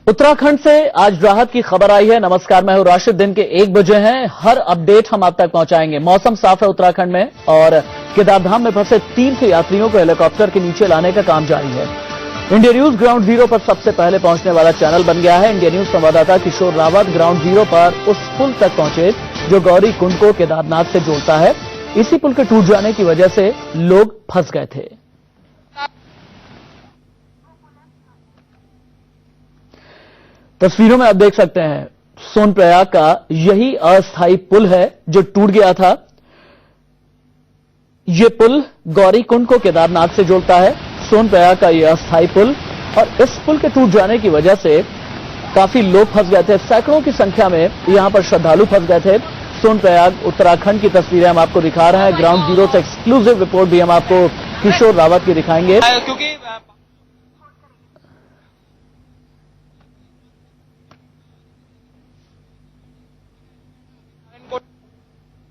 उत्तराखंड से आज राहत की खबर आई है। नमस्कार, मैं हूं राशिद। दिन के 1 बजे हैं। हर अपडेट हम आप तक पहुंचाएंगे। मौसम साफ है उत्तराखंड में और केदारधाम में फंसे तीर्थ यात्रियों को हेलीकॉप्टर के नीचे लाने का काम जारी है। इंडिया न्यूज ग्राउंड जीरो पर सबसे पहले पहुंचने वाला चैनल बन गया है। इंडिया न्यूज संवाददाता किशोर रावत ग्राउंड जीरो पर उस पुल तक पहुंचे जो गौरी कुंड को केदारनाथ से जोड़ता है। इसी पुल के टूट जाने की वजह से लोग फंस गए थे। तस्वीरों में आप देख सकते हैं सोनप्रयाग का यही अस्थायी पुल है जो टूट गया था। यह पुल गौरी कुंड को केदारनाथ से जोड़ता है। सोनप्रयाग का यह अस्थायी पुल, और इस पुल के टूट जाने की वजह से काफी लोग फंस गए थे। सैकड़ों की संख्या में यहां पर श्रद्धालु फंस गए थे। सोनप्रयाग उत्तराखंड की तस्वीरें हम आपको दिखा रहे हैं। ग्राउंड जीरो से एक्सक्लूसिव रिपोर्ट भी हम आपको किशोर रावत की दिखाएंगे। क्योंकि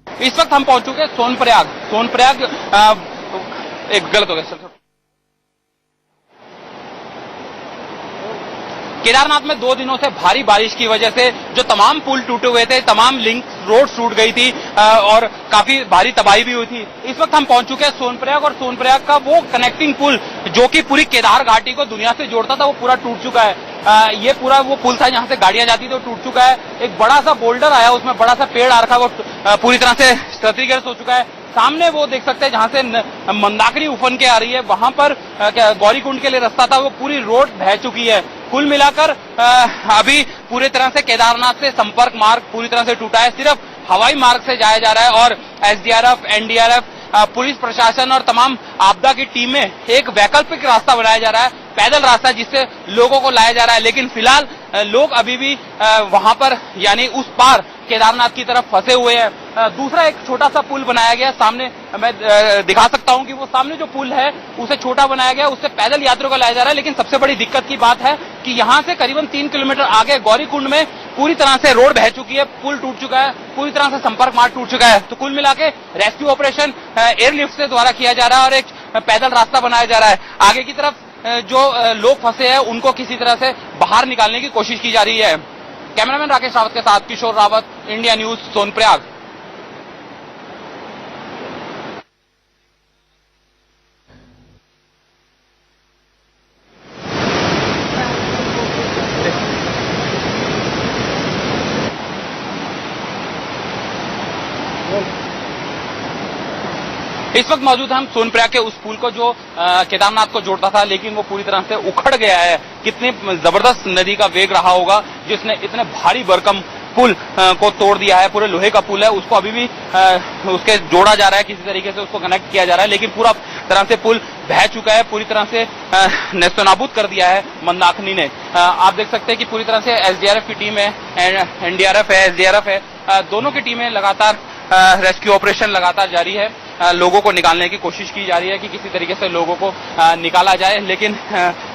इस वक्त हम पहुंच चुके हैं सोनप्रयाग एक गलत हो गया सर। केदारनाथ में 2 दिनों से भारी बारिश की वजह से जो तमाम पुल टूटे हुए थे, तमाम लिंक रोड टूट गई थी और काफी भारी तबाही भी हुई थी। इस वक्त हम पहुंच चुके हैं सोनप्रयाग, और सोनप्रयाग का वो कनेक्टिंग पुल जो कि पूरी केदार घाटी को दुनिया से जोड़ता था, वो पूरा टूट चुका है। ये पूरा वो पुल था जहां से गाड़ियां जाती थी, वो टूट चुका है। एक बड़ा सा बोल्डर आया, उसमें बड़ा सा पेड़ आ रखा, वो पूरी तरह से क्षतिग्रस्त हो चुका है। सामने वो देख सकते हैं जहां से मंदाकिनी उफन के आ रही है, वहां पर गौरी कुंड के लिए रास्ता था, वो पूरी रोड बह चुकी है। कुल मिलाकर अभी पूरी तरह से केदारनाथ से संपर्क मार्ग पूरी तरह से टूटा है। सिर्फ हवाई मार्ग से जाया जा रहा है और एसडीआरएफ, एनडीआरएफ, पुलिस प्रशासन और तमाम आपदा की टीमें एक वैकल्पिक रास्ता बनाया जा रहा है, पैदल रास्ता, जिससे लोगों को लाया जा रहा है। लेकिन फिलहाल लोग अभी भी वहां पर यानी उस पार केदारनाथ की तरफ फंसे हुए हैं। दूसरा एक छोटा सा पुल बनाया गया सामने, मैं दिखा सकता हूं कि वो सामने जो पुल है उसे छोटा बनाया गया, उससे पैदल यात्रियों को लाया जा रहा है। लेकिन सबसे बड़ी दिक्कत की बात है कि यहां से करीबन 3 किलोमीटर आगे गौरी कुंड में पूरी तरह से रोड बह चुकी है, पुल टूट चुका है, पूरी तरह से संपर्क मार्ग टूट चुका है। तो कुल मिला के रेस्क्यू ऑपरेशन एयरलिफ्ट से द्वारा किया जा रहा है और एक पैदल रास्ता बनाया जा रहा है। आगे की तरफ जो लोग फंसे हैं उनको किसी तरह से बाहर निकालने की कोशिश की जा रही है। कैमरामैन राकेश रावत के साथ किशोर रावत, इंडिया न्यूज, सोनप्रयाग। इस वक्त मौजूद हम सोनप्रयाग के उस पुल को जो केदारनाथ को जोड़ता था, लेकिन वो पूरी तरह से उखड़ गया है। कितनी जबरदस्त नदी का वेग रहा होगा जिसने इतने भारी भरकम पुल को तोड़ दिया है। पूरे लोहे का पुल है, उसको अभी भी उसके जोड़ा जा रहा है, किसी तरीके से उसको कनेक्ट किया जा रहा है, लेकिन पूरा तरह से पुल बह चुका है, पूरी तरह से नेस्तनाबूद कर दिया है मंदाकिनी ने। आप देख सकते हैं कि पूरी तरह से एसडीआरएफ की टीम है, एनडीआरएफ है, एसडीआरएफ है, दोनों की टीमें लगातार रेस्क्यू ऑपरेशन लगातार जारी है। लोगों को निकालने की कोशिश की जा रही है कि किसी तरीके से लोगों को निकाला जाए। लेकिन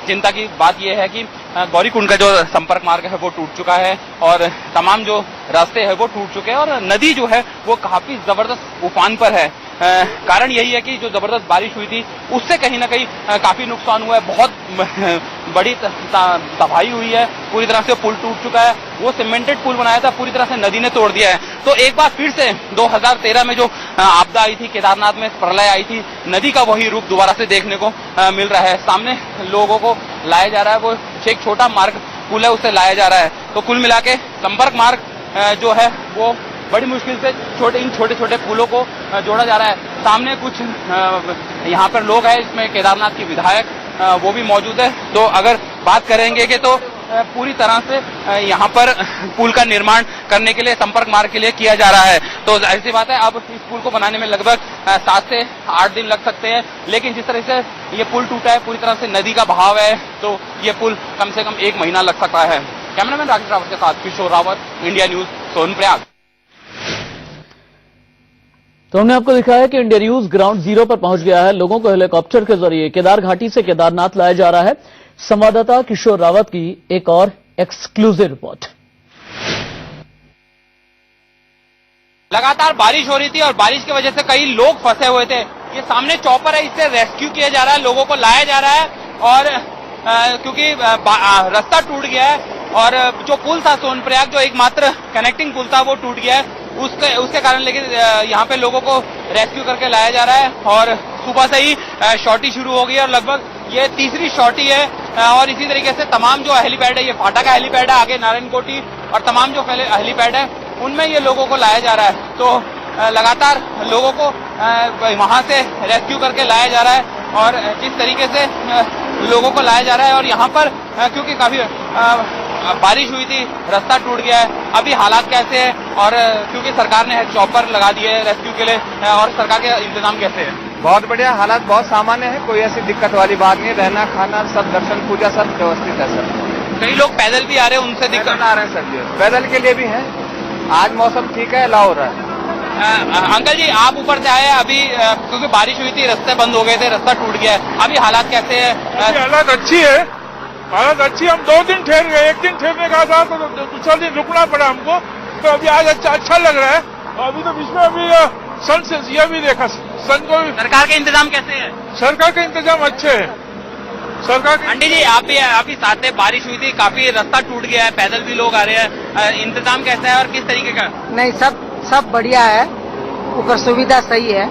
चिंता की बात यह है कि गौरी कुंड का जो संपर्क मार्ग है वो टूट चुका है और तमाम जो रास्ते हैं वो टूट चुके हैं और नदी जो है वो काफी जबरदस्त उफान पर है। कारण यही है कि जो जबरदस्त बारिश हुई थी उससे कहीं ना कहीं काफी नुकसान हुआ है, बहुत बड़ी तबाही हुई है। पूरी तरह से पुल टूट चुका है, वो सीमेंटेड पुल बनाया था, पूरी तरह से नदी ने तोड़ दिया है। तो एक बार फिर से 2013 में जो आपदा आई थी, केदारनाथ में प्रलय आई थी, नदी का वही रूप दोबारा से देखने को मिल रहा है। सामने लोगों को लाया जा रहा है, वो एक छोटा मार्ग पुल है, उसे लाया जा रहा है। तो कुल मिला के संपर्क मार्ग जो है वो बड़ी मुश्किल से इन छोटे छोटे पुलों को जोड़ा जा रहा है। सामने कुछ यहाँ पर लोग हैं, इसमें केदारनाथ की विधायक वो भी मौजूद है। तो अगर बात करेंगे कि तो पूरी तरह से यहाँ पर पुल का निर्माण करने के लिए, संपर्क मार्ग के लिए किया जा रहा है। तो जाहिर सी बात है अब इस पुल को बनाने में लगभग 7 से 8 दिन लग सकते हैं। लेकिन जिस तरह से ये पुल टूटा है, पूरी तरह से नदी का बहाव है, तो ये पुल कम से कम 1 महीना लग सकता है। कैमरामैन राकेश रावत के साथ किशोर रावत, इंडिया न्यूज, सोनप्रयाग। तो हमने आपको दिखाया कि इंडिया न्यूज ग्राउंड जीरो पर पहुंच गया है। लोगों को हेलीकॉप्टर के जरिए केदार घाटी से केदारनाथ लाया जा रहा है। संवाददाता किशोर रावत की एक और एक्सक्लूसिव रिपोर्ट। लगातार बारिश हो रही थी और बारिश की वजह से कई लोग फंसे हुए थे। ये सामने चॉपर है, इससे रेस्क्यू किया जा रहा है, लोगों को लाया जा रहा है और क्योंकि रास्ता टूट गया है और जो पुल था सोनप्रयाग, जो एकमात्र कनेक्टिंग पुल था, वो टूट गया है। उसके कारण लेकिन यहाँ पे लोगों को रेस्क्यू करके लाया जा रहा है और सुबह से ही शॉर्टी शुरू हो गई है और लगभग ये तीसरी शॉर्टी है। और इसी तरीके से तमाम जो हेलीपैड है, ये फाटा का हेलीपैड है, आगे नारायण कोटी और तमाम जो हेलीपैड है उनमें ये लोगों को लाया जा रहा है। तो लगातार लोगों को वहां से रेस्क्यू करके लाया जा रहा है और जिस तरीके से लोगों को लाया जा रहा है और यहाँ पर क्योंकि काफी बारिश हुई थी, रास्ता टूट गया है, अभी हालात कैसे हैं और क्योंकि सरकार ने चॉपर लगा दिए है रेस्क्यू के लिए और सरकार के इंतजाम कैसे हैं? बहुत बढ़िया, हालात बहुत सामान्य है, कोई ऐसी दिक्कत वाली बात नहीं। रहना खाना सब, दर्शन पूजा सब व्यवस्थित है सर। कई लोग पैदल भी आ रहे हैं, उनसे दिक्कत आ रहे हैं सर जी, पैदल के लिए भी है। आज मौसम ठीक है, अलाव हो रहा है। अंकल जी, आप ऊपर से आए अभी क्योंकि बारिश हुई थी, रास्ते बंद हो गए थे, रास्ता टूट गया है, अभी हालात कैसे है? हालात अच्छी है, हालत अच्छी। हम 2 दिन ठहर गए, एक दिन ठहरने का था तो दूसरा दिन रुकना पड़ा हमको, तो अभी आज अच्छा लग रहा है। अभी तो बीच में अभी सन से यह भी देखा, सन को। सरकार के इंतजाम कैसे है? सरकार के इंतजाम अच्छे है। सरकार के आंटी जी, आप भी साथ में, बारिश हुई थी, काफी रास्ता टूट गया है, पैदल भी लोग आ रहे हैं, इंतजाम कैसा है और किस तरीके का? नहीं, सब बढ़िया है, ऊपर सुविधा सही है।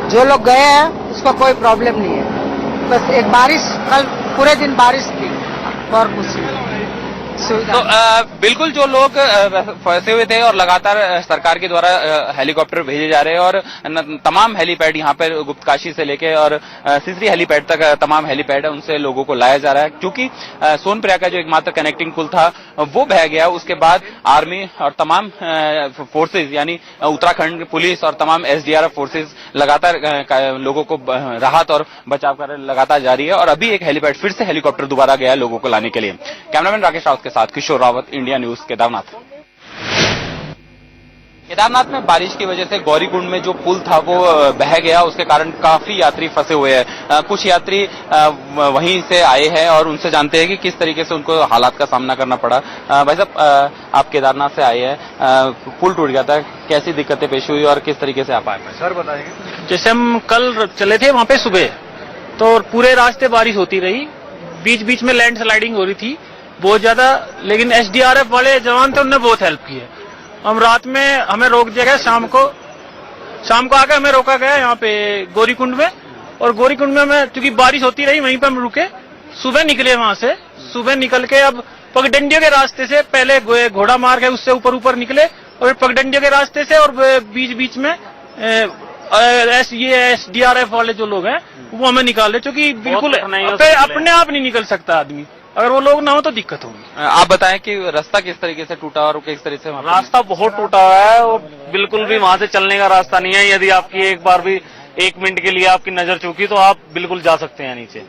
जो लोग गए हैं उसको कोई प्रॉब्लम नहीं है। बस एक बारिश, कल पूरे दिन बारिश थी और कुछ नहीं। तो बिल्कुल जो लोग फंसे हुए थे और लगातार सरकार के द्वारा हेलीकॉप्टर भेजे जा रहे हैं और तमाम हेलीपैड यहाँ पर गुप्तकाशी से लेके और सिसरी हेलीपैड तक तमाम हेलीपैड है, उनसे लोगों को लाया जा रहा है क्योंकि सोनप्रयाग का जो एकमात्र कनेक्टिंग पुल था वो बह गया। उसके बाद आर्मी और तमाम फोर्सेज यानी उत्तराखंड पुलिस और तमाम एसडीआरएफ फोर्सेज लगातार लोगों को राहत और बचाव कर लगातार जारी है और अभी एक हेलीपैड फिर से हेलीकॉप्टर दोबारा गया लोगों को लाने के लिए। कैमरामैन राकेश रावत के साथ किशोर रावत, इंडिया न्यूज, केदारनाथ। केदारनाथ में बारिश की वजह से गौरीकुंड में जो पुल था वो बह गया, उसके कारण काफी यात्री फंसे हुए हैं। कुछ यात्री वहीं से आए हैं और उनसे जानते हैं कि किस तरीके से उनको हालात का सामना करना पड़ा। भाई साहब, आप केदारनाथ से आए हैं, पुल टूट गया था, कैसी दिक्कतें पेश हुई और किस तरीके से आप आए? सर बताएंगे। जैसे हम कल चले थे वहां पे सुबह, तो पूरे रास्ते बारिश होती रही, बीच बीच में लैंडस्लाइडिंग हो रही थी बहुत ज्यादा, लेकिन एसडीआरएफ वाले जवान थे, उन्होंने बहुत हेल्प की है। हम रात में हमें रोक दिया गया, शाम को आके हमें रोका गया यहाँ पे गौरीकुंड में, और गौरीकुंड में हमें क्योंकि बारिश होती रही वहीं पे हम रुके। सुबह निकले वहां से, सुबह निकल के अब पगडंडियों के रास्ते से पहले घोड़ा मार के उससे ऊपर निकले और पगडंडियों के रास्ते से और बीच बीच में ये एसडीआरएफ वाले जो लोग हैं वो हमें निकाल रहे, क्योंकि बिल्कुल अपने आप नहीं निकल सकता आदमी, अगर वो लोग ना हो तो दिक्कत होगी। आप बताएं कि रास्ता किस तरीके से टूटा और किस तरीके से? रास्ता बहुत टूटा हुआ है और बिल्कुल भी वहां से चलने का रास्ता नहीं है। यदि आपकी एक बार भी 1 मिनट के लिए आपकी नजर चूकी तो आप बिल्कुल जा सकते हैं नीचे,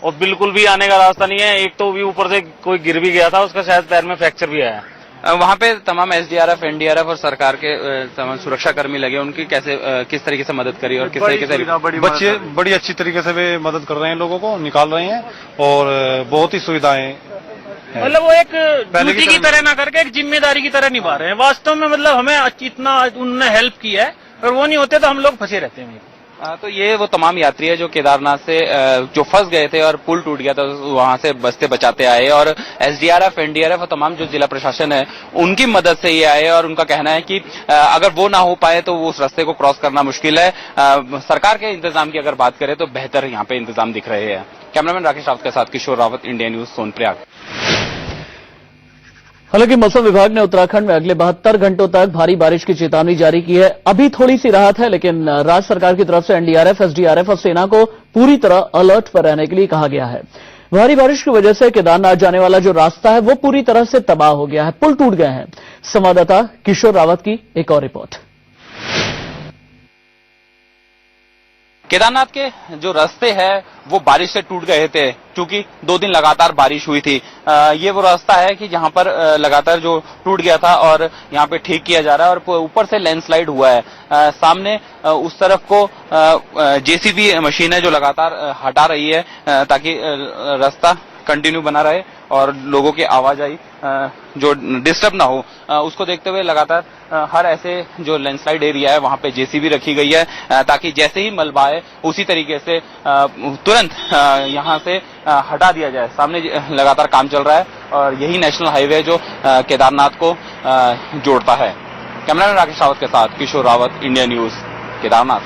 और बिल्कुल भी आने का रास्ता नहीं है। एक तो भी ऊपर से कोई गिर भी गया था, उसका शायद पैर में फ्रैक्चर भी आया। वहां पे तमाम एसडीआरएफ, एनडीआरएफ और सरकार के तमाम सुरक्षा कर्मी लगे, उनकी कैसे किस तरीके से मदद करी और किस तरीके से? बच्चे बड़ी अच्छी तरीके से वे मदद कर रहे हैं, लोगों को निकाल रहे हैं और बहुत ही सुविधाएं, मतलब वो एक ड्यूटी की तरह ना करके एक जिम्मेदारी की तरह निभा रहे हैं वास्तव में। मतलब हमें इतना उन्होंने हेल्प की है, अगर वो नहीं होते तो हम लोग फंसे रहते हैं। तो ये वो तमाम यात्री है जो केदारनाथ से जो फंस गए थे और पुल टूट गया था, वहां से बचते बचाते आए और एसडीआरएफ, एनडीआरएफ और तमाम जो जिला प्रशासन है उनकी मदद से ये आए और उनका कहना है कि अगर वो ना हो पाए तो उस रास्ते को क्रॉस करना मुश्किल है। सरकार के इंतजाम की अगर बात करें तो बेहतर यहाँ पे इंतजाम दिख रहे हैं। कैमरामैन राकेश रावत के साथ किशोर रावत, इंडिया न्यूज, सोनप्रयाग। हालांकि मौसम विभाग ने उत्तराखंड में अगले 72 घंटों तक भारी बारिश की चेतावनी जारी की है। अभी थोड़ी सी राहत है, लेकिन राज्य सरकार की तरफ से एनडीआरएफ, एसडीआरएफ और सेना को पूरी तरह अलर्ट पर रहने के लिए कहा गया है। भारी बारिश की वजह से केदारनाथ जाने वाला जो रास्ता है वो पूरी तरह से तबाह हो गया है, पुल टूट गए हैं। संवाददाता किशोर रावत की एक और रिपोर्ट। केदारनाथ के जो रास्ते हैं वो बारिश से टूट गए थे क्योंकि 2 दिन लगातार बारिश हुई थी। ये वो रास्ता है कि जहां पर लगातार जो टूट गया था और यहाँ पे ठीक किया जा रहा है और ऊपर से लैंडस्लाइड हुआ है। सामने उस तरफ को जेसीबी मशीन है जो लगातार हटा रही है ताकि रास्ता कंटिन्यू बना रहे और लोगों की आवाजाही जो डिस्टर्ब ना हो, उसको देखते हुए लगातार हर ऐसे जो लैंडस्लाइड एरिया है वहां पे जेसीबी रखी गई है, ताकि जैसे ही मलबा आए उसी तरीके से तुरंत यहां से हटा दिया जाए। सामने लगातार काम चल रहा है और यही नेशनल हाईवे जो केदारनाथ को जोड़ता है। कैमरामैन राकेश रावत के साथ किशोर रावत, इंडिया न्यूज, केदारनाथ।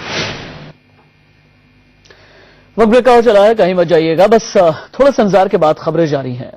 वक्त ब्रेक और चला है, कहीं मत जाइएगा, बस थोड़ा सा इंतजार के बाद खबरें जारी हैं।